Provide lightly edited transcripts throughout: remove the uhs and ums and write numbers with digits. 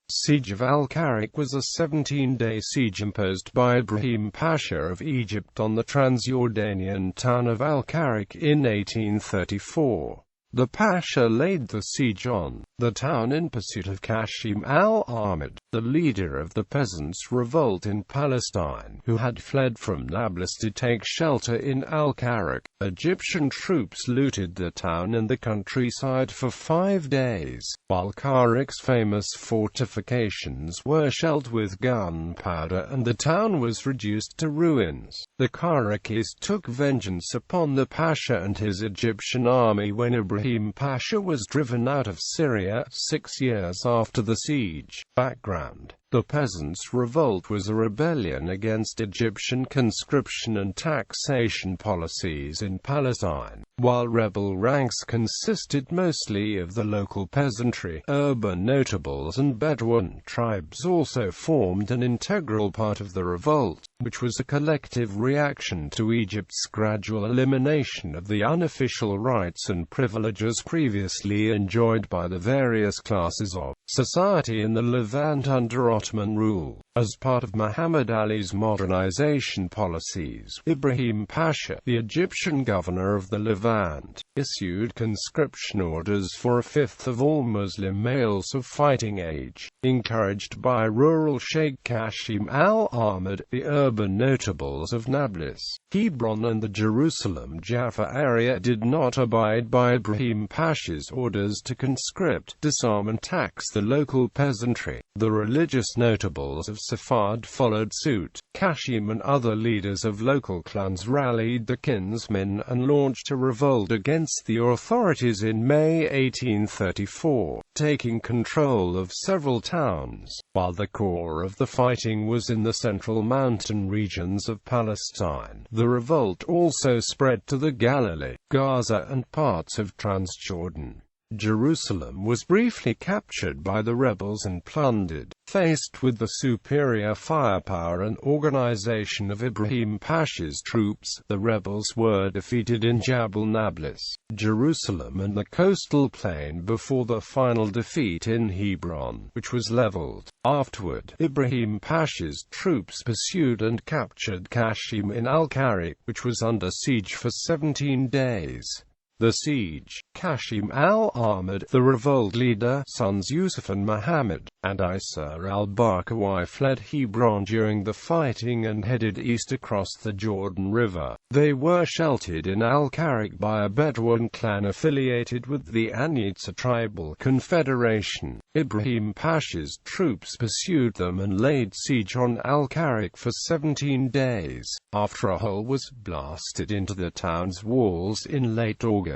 Siege of Al-Karak was a 17-day siege imposed by Ibrahim Pasha of Egypt on the Transjordanian town of Al-Karak in 1834. The Pasha laid the siege on the town in pursuit of Qasim al-Ahmad, the leader of the Peasants' revolt in Palestine, who had fled from Nablus to take shelter in Al-Karak. Egyptian troops looted the town and the countryside for 5 days, while Karak's famous fortifications were shelled with gunpowder and the town was reduced to ruins. The Karakis took vengeance upon the Pasha and his Egyptian army when Ibrahim Pasha was driven out of Syria 6 years after the siege. Background: the Peasants' Revolt was a rebellion against Egyptian conscription and taxation policies in Palestine. While rebel ranks consisted mostly of the local peasantry, urban notables and Bedouin tribes also formed an integral part of the revolt, which was a collective reaction to Egypt's gradual elimination of the unofficial rights and privileges previously enjoyed by the various classes of society in the Levant under Ottoman rule. As part of Muhammad Ali's modernization policies, Ibrahim Pasha, the Egyptian governor of the Levant, issued conscription orders for a fifth of all Muslim males of fighting age. Encouraged by rural Sheikh Qasim al-Ahmad, the urban notables of Nablus, Hebron and the Jerusalem-Jaffa area did not abide by Ibrahim Pasha's orders to conscript, disarm and tax the local peasantry. The religious notables of Safad followed suit. Qasim and other leaders of local clans rallied the kinsmen and launched a revolt against the authorities in May 1834, taking control of several towns, while the core of the fighting was in the central mountain regions of Palestine. The revolt also spread to the Galilee, Gaza and parts of Transjordan. Jerusalem was briefly captured by the rebels and plundered. Faced with the superior firepower and organization of Ibrahim Pasha's troops, the rebels were defeated in Jabal Nablus, Jerusalem and the coastal plain before the final defeat in Hebron, which was leveled. Afterward, Ibrahim Pasha's troops pursued and captured Qasim in Al-Karak, which was under siege for 17 days. The siege. Qasim al-Ahmad, the revolt leader, sons Yusuf and Muhammad, and Isa al-Barkawi fled Hebron during the fighting and headed east across the Jordan River. They were sheltered in Al-Karak by a Bedouin clan affiliated with the Anitsa tribal confederation. Ibrahim Pasha's troops pursued them and laid siege on Al-Karak for 17 days. After a hole was blasted into the town's walls in late August,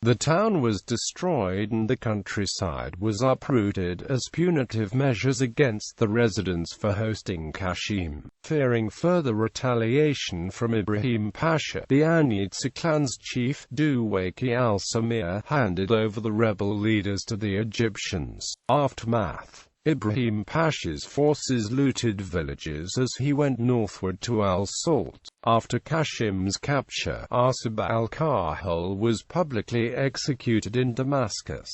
the town was destroyed and the countryside was uprooted as punitive measures against the residents for hosting Qasim. Fearing further retaliation from Ibrahim Pasha, the Anitsa clan's chief, Duwayki al-Samir, handed over the rebel leaders to the Egyptians. Aftermath: Ibrahim Pasha's forces looted villages as he went northward to Al-Salt. After Qasim's capture, Asib al-Kahal was publicly executed in Damascus.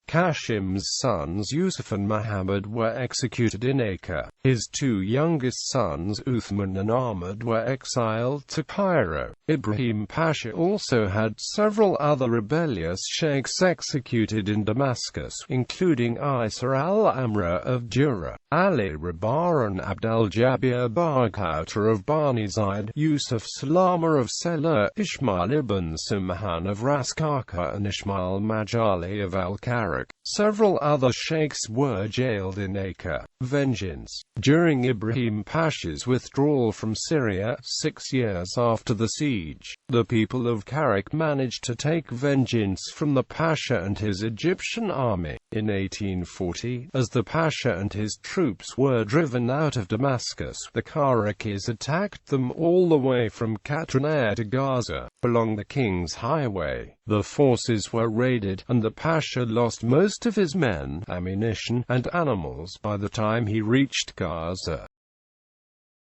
Qasim's sons Yusuf and Muhammad were executed in Acre. His two youngest sons Uthman and Ahmad were exiled to Cairo. Ibrahim Pasha also had several other rebellious sheikhs executed in Damascus, including Isa al-Amra of Dura, Ali Rabar and Abd al-Jabir Barghouta of Bani Zaid, Yusuf Salama of Sela, Ismail ibn Simhan of Ras Kaka and Ismail Majali of Al-Karak. Several other sheikhs were jailed in Acre. Vengeance. During Ibrahim Pasha's withdrawal from Syria 6 years after the siege, the people of Karak managed to take vengeance from the Pasha and his Egyptian army. In 1840, as the Pasha and his troops were driven out of Damascus, the Karakis attacked them all the way from Katrina to Gaza. Along the King's Highway, the forces were raided, and the Pasha lost most of his men, ammunition, and animals by the time he reached Gaza.